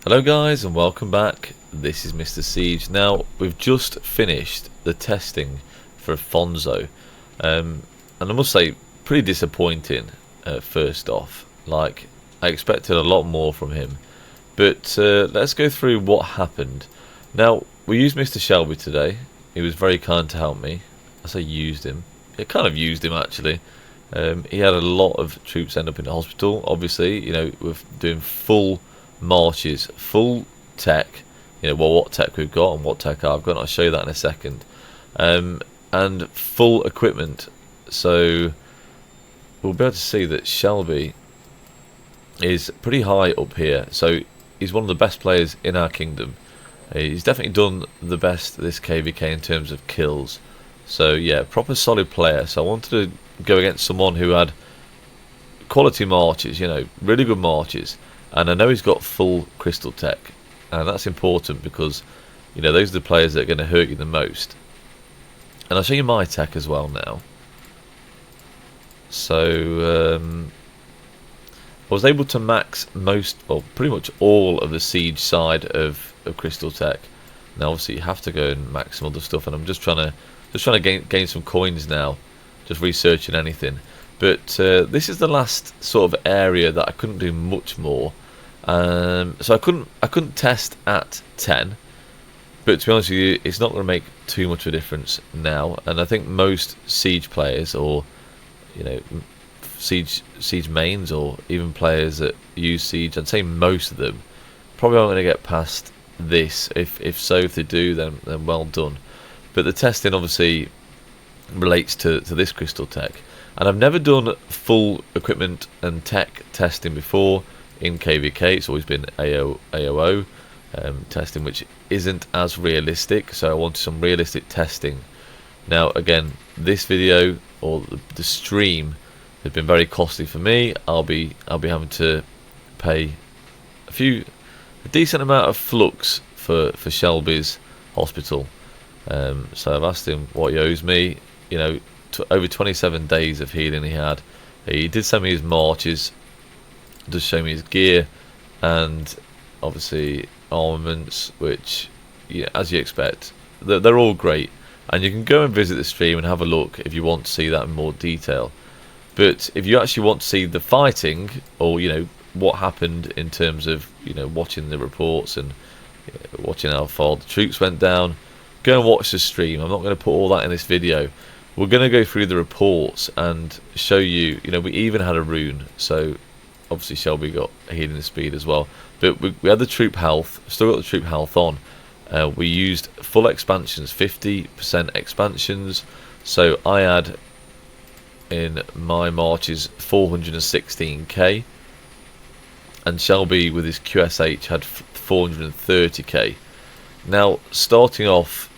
Hello guys and welcome back. This is Mr. Siege. Now we've just finished the testing for Afonso, and I must say pretty disappointing. First off, like I expected a lot more from him, but let's go through what happened. Now we used Mr. Shelby today. He was very kind to help me. I say used him. I kind of used him actually. He had a lot of troops end up in the hospital. Obviously, you know, we're doing full marches, full tech, well, what tech we've got and what tech I've got. I'll show you that in a second. And full equipment, so we'll be able to see that Shelby is pretty high up here, so he's one of the best players in our kingdom. He's definitely done the best this KVK in terms of kills, so yeah, proper solid player. So I wanted to go against someone who had quality marches, really good marches. And I know he's got full crystal tech, and that's important because, those are the players that are going to hurt you the most. And I'll show you my tech as well now. So I was able to max pretty much all of the siege side of crystal tech. Now obviously you have to go and max some other stuff, and I'm just trying to gain some coins now, just researching anything. But this is the last sort of area that I couldn't do much more. So I couldn't test at 10. But to be honest with you, it's not going to make too much of a difference now. And I think most siege players, or siege mains, or even players that use siege, I'd say most of them probably aren't going to get past this. If they do, then well done. But the testing obviously relates to this crystal tech. And I've never done full equipment and tech testing before in KVK. It's always been AOO testing, which isn't as realistic. So I wanted some realistic testing. Now again, this video or the stream has been very costly for me. I'll be having to pay a decent amount of flux for Shelby's hospital. So I've asked him what he owes me. Over 27 days of healing he had. He did send me his marches, does show me his gear, and obviously armaments, which, as you expect, they're all great. And you can go and visit the stream and have a look if you want to see that in more detail. But if you actually want to see the fighting, or what happened in terms of watching the reports and watching how far the troops went down, go and watch the stream. I'm not going to put all that in this video. We're going to go through the reports and show you, we even had a rune, so obviously Shelby got healing speed as well. But we had the troop health, still got the troop health on. We used full expansions, 50% expansions, so I had in my marches 416k, and Shelby with his QSH had 430k. Now, starting off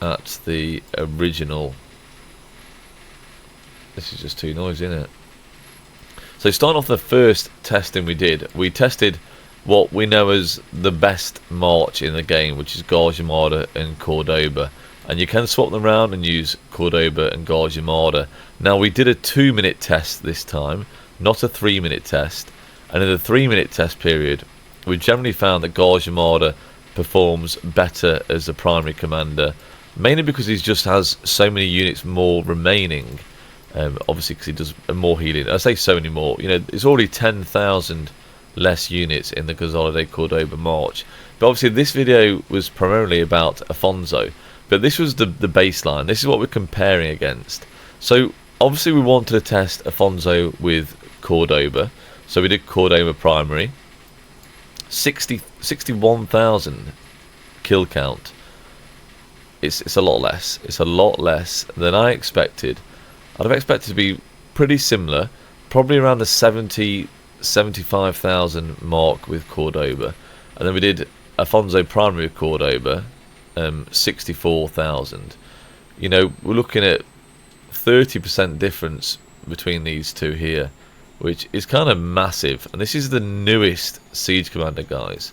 at the original, this is just too noisy, isn't it? So starting off the first testing we tested what we know as the best march in the game, which is Garjamada and Cordoba. And you can swap them around and use Cordoba and Garjamada. Now we did a 2-minute test this time, not a 3-minute test. And in the 3-minute test period, we generally found that Garjamada performs better as the primary commander, mainly because he just has so many units more remaining. Obviously because he does more healing. I say so many more, it's already 10,000 less units in the Gonzalo Cordoba march. But obviously this video was primarily about Afonso, but this was the baseline. This is what we're comparing against. So obviously we wanted to test Afonso with Cordoba, so we did Cordoba primary. 61,000 kill count. It's a lot less. It's a lot less than I expected. I'd have expected to be pretty similar, probably around the 75,000 mark with Cordoba. And then we did Afonso primary with Cordoba, 64,000. We're looking at 30% difference between these two here, which is kind of massive. And this is the newest Siege Commander, guys.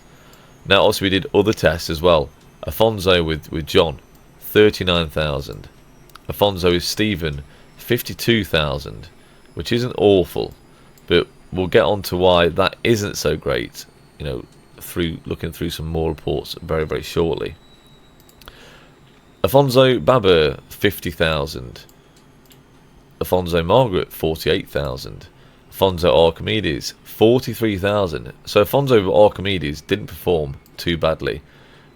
Now also we did other tests as well. Afonso with John, 39,000. Afonso with Stephen, 52,000, which isn't awful, but we'll get on to why that isn't so great. through looking through some more reports very, very shortly. Afonso Baba, 50,000. Afonso Margaret, 48,000. Afonso Archimedes, 43,000. So Afonso Archimedes didn't perform too badly.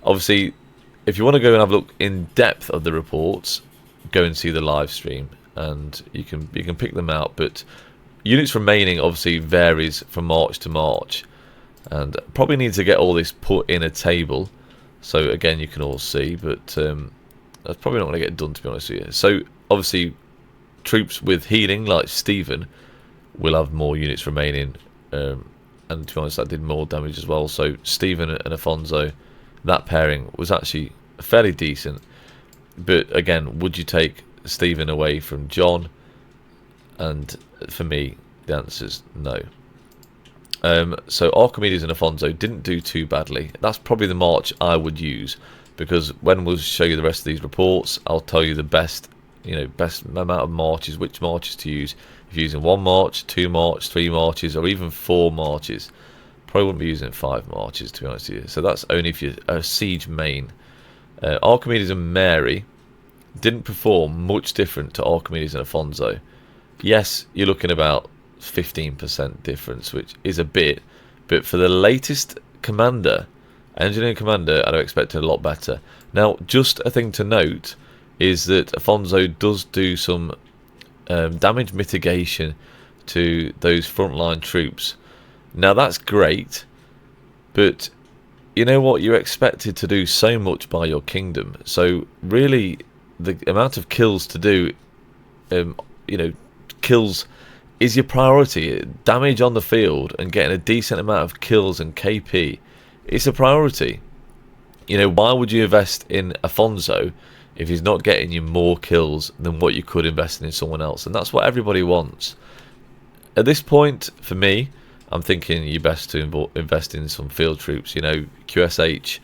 Obviously, if you want to go and have a look in depth of the reports, go and see the live stream, and you can pick them out. But units remaining obviously varies from March to March, and probably need to get all this put in a table, so again you can all see. But that's probably not going to get done, to be honest with you. So obviously, troops with healing like Stephen will have more units remaining, and to be honest, that did more damage as well. So Stephen and Afonso, that pairing was actually fairly decent. But again, would you take Stephen away from John? And for me, the answer is no. So Archimedes and Afonso didn't do too badly. That's probably the march I would use, because when we'll show you the rest of these reports, I'll tell you the best amount of marches, which marches to use. If you're using 1 march, 2 march, 3 marches, or even 4 marches, probably wouldn't be using 5 marches, to be honest with you. So that's only if you're a siege main. Archimedes and Mary didn't perform much different to Archimedes and Afonso. Yes, you're looking about 15% difference, which is a bit, but for the latest commander, engineering commander, I'd have expected a lot better. Now, just a thing to note is that Afonso does do some damage mitigation to those frontline troops. Now that's great, but you know what, you're expected to do so much by your kingdom, so really the amount of kills to do, kills is your priority. Damage on the field and getting a decent amount of kills and KP, it's a priority. Why would you invest in Afonso if he's not getting you more kills than what you could invest in someone else? And that's what everybody wants. At this point, for me, I'm thinking you're best to invest in some field troops. QSH,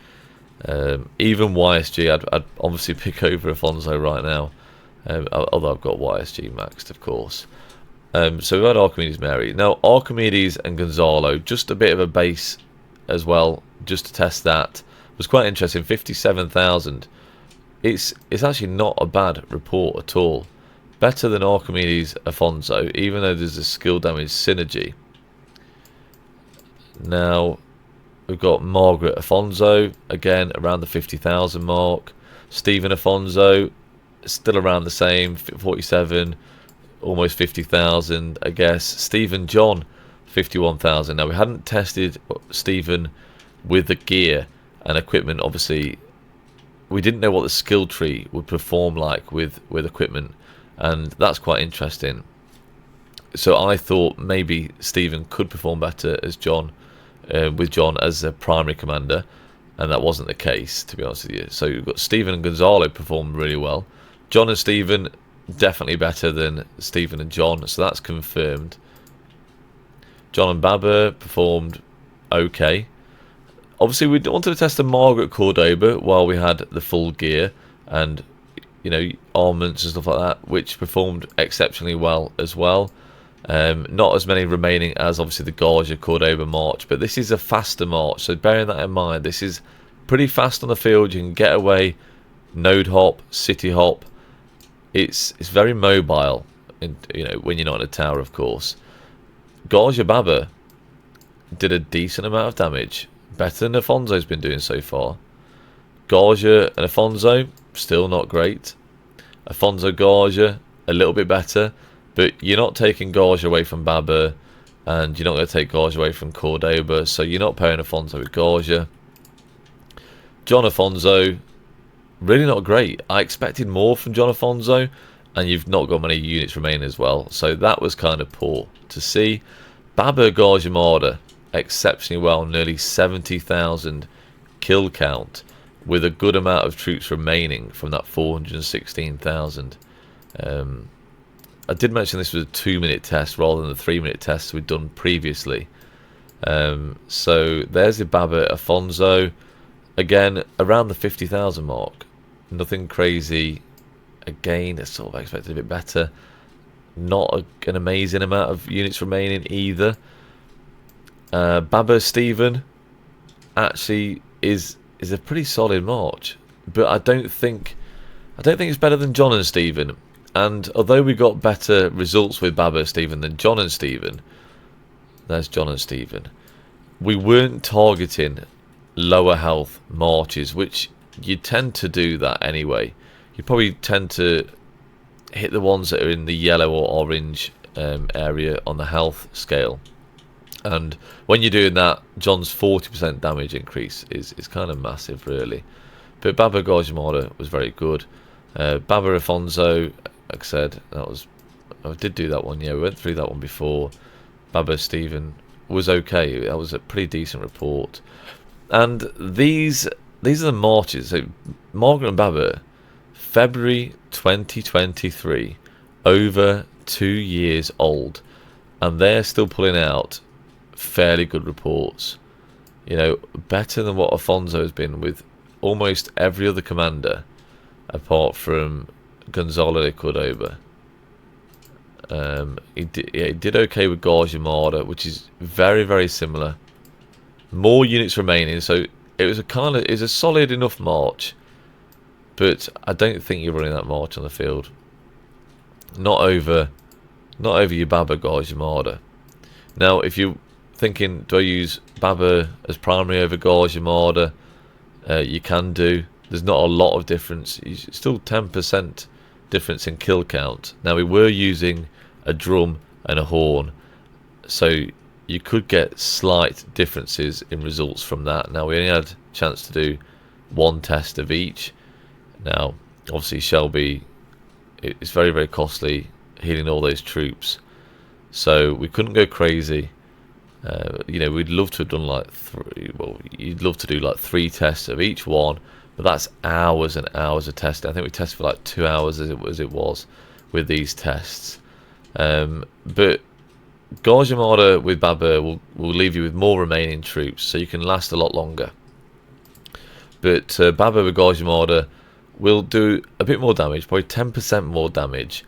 even YSG. I'd obviously pick over Afonso right now, although I've got YSG maxed, of course. So we've had Archimedes, Mary. Now Archimedes and Gonzalo, just a bit of a base as well, just to test that. Was quite interesting. 57,000. It's actually not a bad report at all. Better than Archimedes Afonso, even though there's a skill damage synergy. Now we've got Margaret Afonso, again around the 50,000 mark. Stephen Afonso, still around the same, 47, almost 50,000, I guess. Stephen John, 51,000. Now we hadn't tested Stephen with the gear and equipment. Obviously, we didn't know what the skill tree would perform like with equipment, and that's quite interesting. So I thought maybe Stephen could perform better as John, with John as a primary commander, and that wasn't the case, to be honest with you. So you've got Stephen and Gonzalo performed really well. John and Stephen definitely better than Stephen and John, so that's confirmed. John and Baba performed okay. Obviously, we wanted to test the Margaret Cordoba while we had the full gear and, armaments and stuff like that, which performed exceptionally well as well. Not as many remaining as obviously the Garja Cordoba march, but this is a faster march, so bearing that in mind, this is pretty fast on the field. You can get away, node hop, city hop. It's very mobile, when you're not in a tower, of course. Garja Baba did a decent amount of damage, better than Afonso's been doing so far. Garja and Afonso, still not great. Afonso Garja, a little bit better, but you're not taking Garja away from Baba, and you're not going to take Garja away from Cordoba, so you're not pairing Afonso with Garja. John Afonso, really not great. I expected more from John Afonso, and you've not got many units remaining as well, so that was kind of poor to see. Baba Garja Marder, exceptionally well, nearly 70,000 kill count with a good amount of troops remaining from that 416,000. I did mention this was a 2-minute test rather than the 3-minute tests we'd done previously. So there's the Baba Afonso, again around the 50,000 mark. Nothing crazy. Again, it's sort of expected a bit better. Not an amazing amount of units remaining either. Baba Stephen, actually is a pretty solid march, but I don't think it's better than John and Stephen. And although we got better results with Baba Stephen than John and Stephen, there's John and Stephen, we weren't targeting lower health marches, which you tend to do that anyway. You probably tend to hit the ones that are in the yellow or orange area on the health scale. And when you're doing that, John's 40% damage increase is kind of massive, really. But Baba Gajimara was very good. Baba Afonso, like I said, I did do that one. Yeah, we went through that one before. Baba Stephen was okay. That was a pretty decent report. And these are the marches. So Margaret and Baba, February 2023, over 2 years old, and they're still pulling out fairly good reports. You know, better than what Afonso has been with almost every other commander, apart from Gonzalo de Cordoba. He did okay with Gajimara, which is very, very similar. More units remaining, so it was a solid enough march, but I don't think you're running that march on the field. Not over your Baba Gajimara. Now, if you're thinking, do I use Baba as primary over Gajimara? You can do. There's not a lot of difference. Still 10% difference in kill count. Now, we were using a drum and a horn, so you could get slight differences in results from that. Now, we only had a chance to do one test of each. Now, obviously, Shelby, it's very, very costly healing all those troops, so we couldn't go crazy. You know, we'd love to have done like three. Well, you'd love to do like 3 tests of each one, but that's hours and hours of testing. I think we tested for like 2 hours as it was with these tests. But Gajimara with Baba will leave you with more remaining troops, so you can last a lot longer. But Baba with Gajimara will do a bit more damage, probably 10% more damage,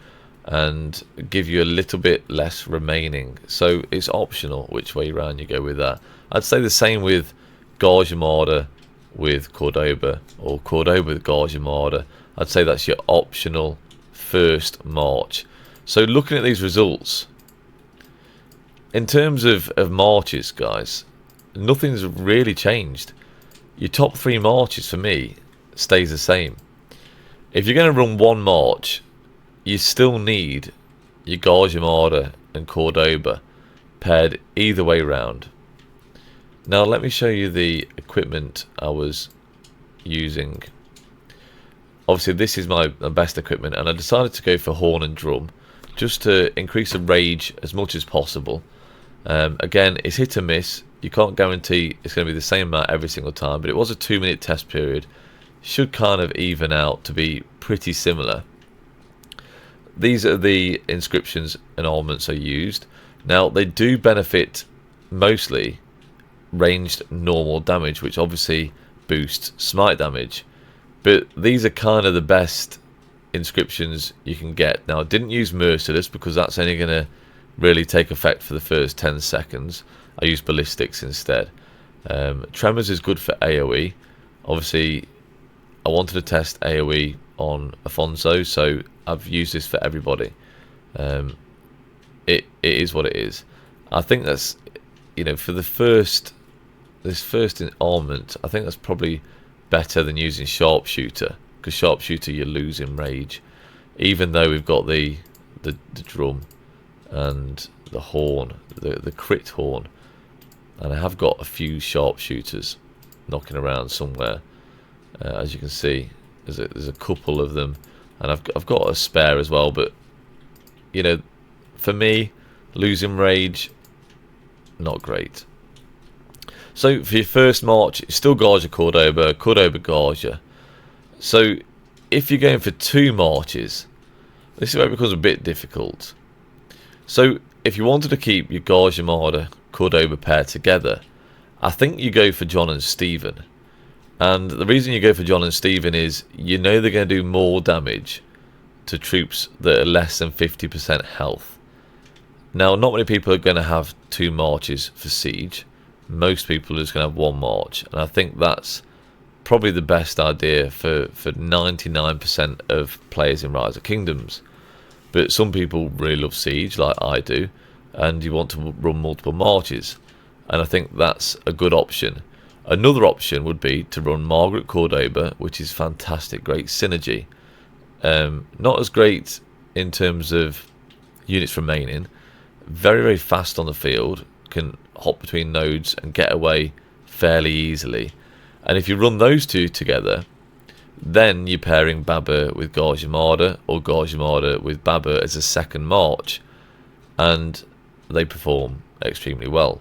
and give you a little bit less remaining. So it's optional which way around you go with that. I'd say the same with Gajimara with Cordoba, or Cordoba with Gajimara. I'd say that's your optional first march. So looking at these results, in terms of marches, guys, nothing's really changed. Your top 3 marches for me stays the same. If you're going to run one march, you still need your Gajimara and Cordoba paired either way round. Now let me show you the equipment I was using. Obviously this is my best equipment, and I decided to go for horn and drum just to increase the rage as much as possible. Again, it's hit and miss. You can't guarantee it's going to be the same amount every single time, but it was a 2-minute test period. Should kind of even out to be pretty similar. These are the inscriptions and ornaments I used. Now, they do benefit mostly ranged normal damage, which obviously boosts smite damage. But these are kind of the best inscriptions you can get. Now, I didn't use Merciless because that's only going to really take effect for the first 10 seconds. I used Ballistics instead. Tremors is good for AoE. Obviously, I wanted to test AoE on Afonso, so I've used this for everybody. It is what it is. I think that's, you know, for this first armament, I think that's probably better than using Sharpshooter, because Sharpshooter you're losing rage, even though we've got the drum and the horn, the crit horn, and I have got a few Sharpshooters knocking around somewhere. As you can see, there's a couple of them, and I've got a spare as well. But you know, for me, losing rage, not great. So for your first march, it's still Gaja Cordoba, Cordoba Gaja. So if you're going for 2 marches, this is where it becomes a bit difficult. So if you wanted to keep your Gajimara Cordoba pair together, I think you go for John and Stephen. And the reason you go for John and Stephen is you know they're going to do more damage to troops that are less than 50% health. Now, not many people are going to have 2 marches for siege, most people are just going to have one march, and I think that's probably the best idea for 99% of players in Rise of Kingdoms. But some people really love Siege, like I do, and you want to run multiple marches, and I think that's a good option. Another option would be to run Margaret Cordoba, which is fantastic, great synergy. Not as great in terms of units remaining, very, very fast on the field, can hop between nodes and get away fairly easily. And if you run those two together, then you're pairing Baba with Gorge Armada, or Gorge Armada with Baba as a second march, and they perform extremely well.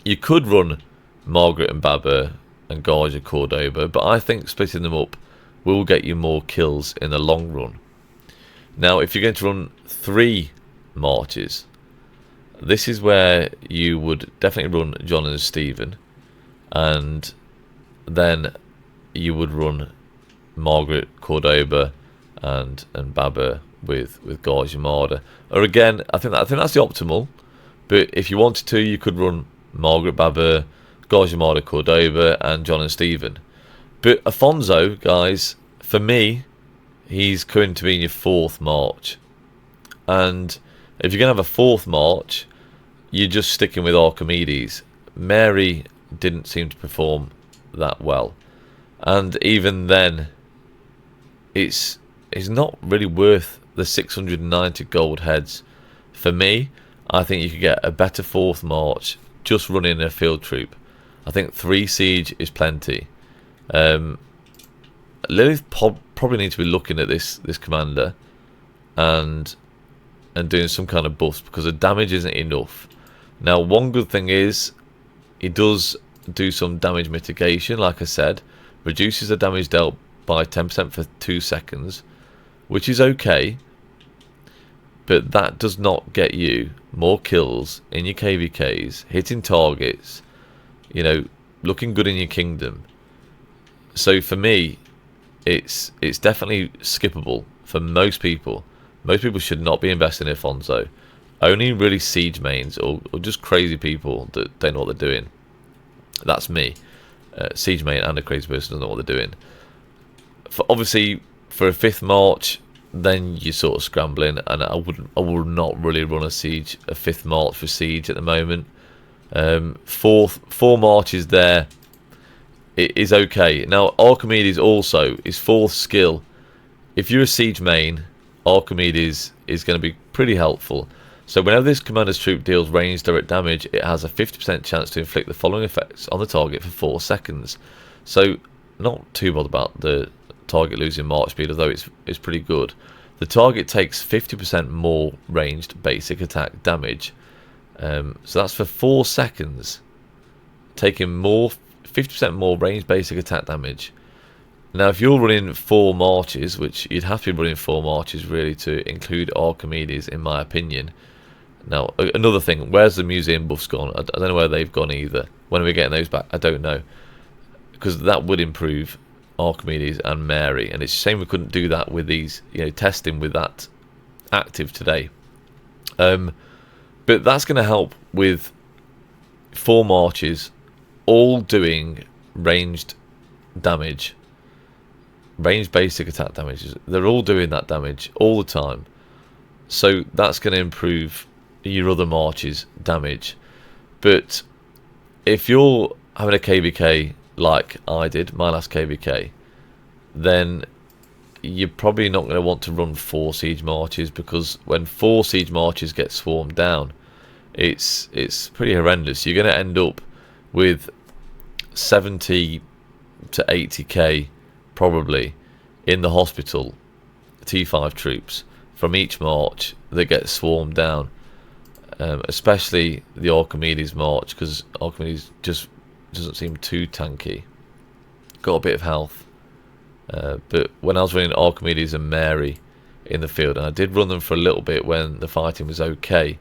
You could run Margaret and Baba and Gorge and Cordoba, but I think splitting them up will get you more kills in the long run. Now, if you're going to run 3 marches, this is where you would definitely run John and Stephen, and then you would run Margaret, Cordoba, and Baba with Gorge Armada. Or again, I think that's the optimal. But if you wanted to, you could run Margaret, Baba, Gorge Armada, Cordoba, and John and Stephen. But Afonso, guys, for me, he's going to be in your 4th march. And if you're going to have a 4th march, you're just sticking with Archimedes. Mary didn't seem to perform that well. And even then, it's not really worth the 690 gold heads. For me, I think you could get a better 4th march just running a field troop. I think 3 siege is plenty. Lilith probably needs to be looking at this commander and doing some kind of buffs, because the damage isn't enough. Now, one good thing is he does do some damage mitigation, like I said, reduces the damage dealt by 10% for 2 seconds, which is okay, but that does not get you more kills in your KVKs, hitting targets, you know, looking good in your kingdom. So for me, it's definitely skippable for most people. Most people should not be investing in Afonso. Only really siege mains or just crazy people that don't know what they're doing. That's me. Siege main and a crazy person doesn't know what they're doing. Obviously, for a 5th march, then you're sort of scrambling, and I would not really run a 5th march for siege at the moment. 4 marches there, it is okay. Now, Archimedes also is 4th skill. If you're a siege main, Archimedes is going to be pretty helpful. So whenever this commander's troop deals ranged direct damage, it has a 50% chance to inflict the following effects on the target for 4 seconds. So not too bothered about the target losing march speed, although it's pretty good. The target takes 50% more ranged basic attack damage. So that's for 4 seconds, taking 50% more ranged basic attack damage. Now, if you're running 4 marches, which you'd have to be running 4 marches really to include Archimedes, in my opinion. Now, another thing, where's the museum buffs gone? I don't know where they've gone either. When are we getting those back? I don't know. Because that would improve Archimedes and Mary, and it's a shame we couldn't do that with these, testing with that active today. But that's going to help with 4 marches, all doing ranged damage. Ranged basic attack damages. They're all doing that damage all the time. So that's going to improve your other marches' damage. But if you're having a KVK like I did, my last KVK, then you're probably not going to want to run 4 siege marches, because when 4 siege marches get swarmed down, it's pretty horrendous. You're going to end up with 70 to 80k probably in the hospital T5 troops from each march that get swarmed down, especially the Archimedes march, because Archimedes just doesn't seem too tanky. Got a bit of health, but when I was running Archimedes and Mary in the field, and I did run them for a little bit when the fighting was okay,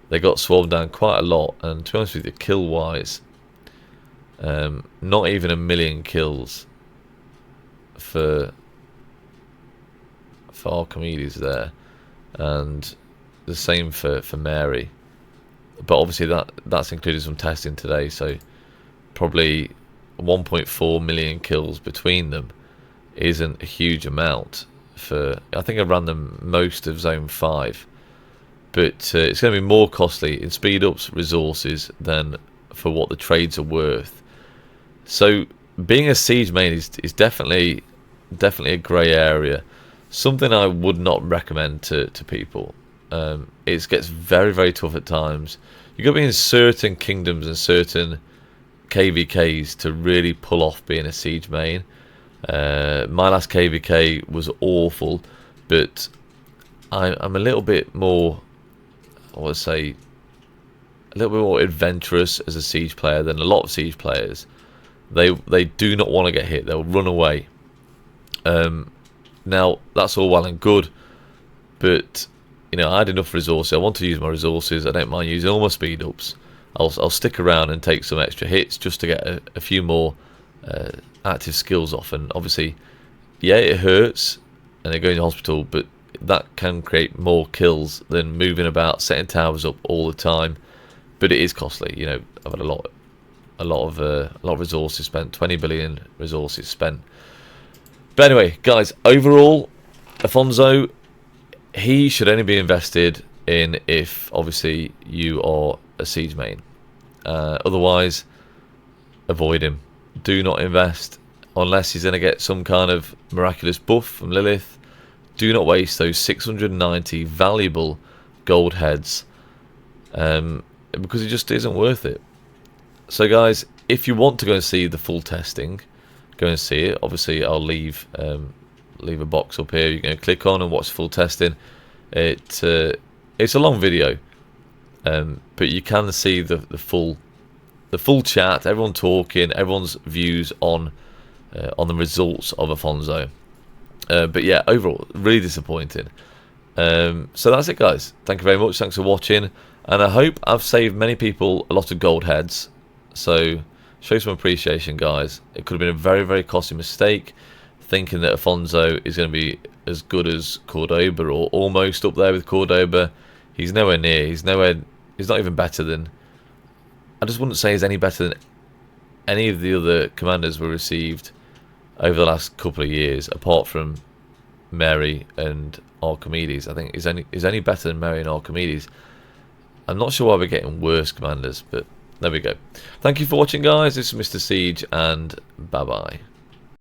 they got swarmed down quite a lot. And to be honest with you, kill wise, not even 1,000,000 kills for Archimedes there, and the same for Mary. but obviously that's included some testing today, so probably 1.4 million kills between them isn't a huge amount for. I think I ran them most of Zone 5, but it's going to be more costly in speed ups, resources than for what the trades are worth. So being a siege main is definitely a grey area. Something I would not recommend to people. It gets very tough at times. You've got to be in certain kingdoms and certain KVKs to really pull off being a siege main. My last KVK was awful, but I'm a little bit more, I would say, a little bit more adventurous as a siege player than a lot of siege players. They do not want to get hit. They'll run away. Now that's all well and good, but you know, I had enough resources. I want to use my resources. I don't mind using all my speed ups. I'll stick around and take some extra hits just to get a few more active skills off. And obviously, yeah, it hurts and they're going to hospital, but that can create more kills than moving about, setting towers up all the time. But it is costly. You know, I've had a lot of resources spent, 20 billion resources spent. But anyway, guys, overall, Afonso, he should only be invested in if obviously you are a siege main. Otherwise, avoid him. Do not invest unless he's going to get some kind of miraculous buff from Lilith. Do not waste those 690 valuable gold heads, because it just isn't worth it. So guys, if you want to go and see the full testing, go and see it. Obviously I'll leave a box up here you can click on and watch full testing. It's a long video, but you can see the full chat, everyone talking, everyone's views on the results of Afonso. But yeah, overall really disappointing. So that's it, guys. Thank you very much. Thanks for watching, and I hope I've saved many people a lot of gold heads. So show some appreciation, guys. It could have been a very costly mistake thinking that Afonso is going to be as good as Cordoba, or almost up there with Cordoba. He's nowhere near. He's not even better than, I just wouldn't say he's any better than any of the other commanders we received over the last couple of years, apart from Mary and Archimedes. I think he's only better than Mary and Archimedes. I'm not sure why we're getting worse commanders, but there we go. Thank you for watching, guys. This is Mr. Siege, and bye bye.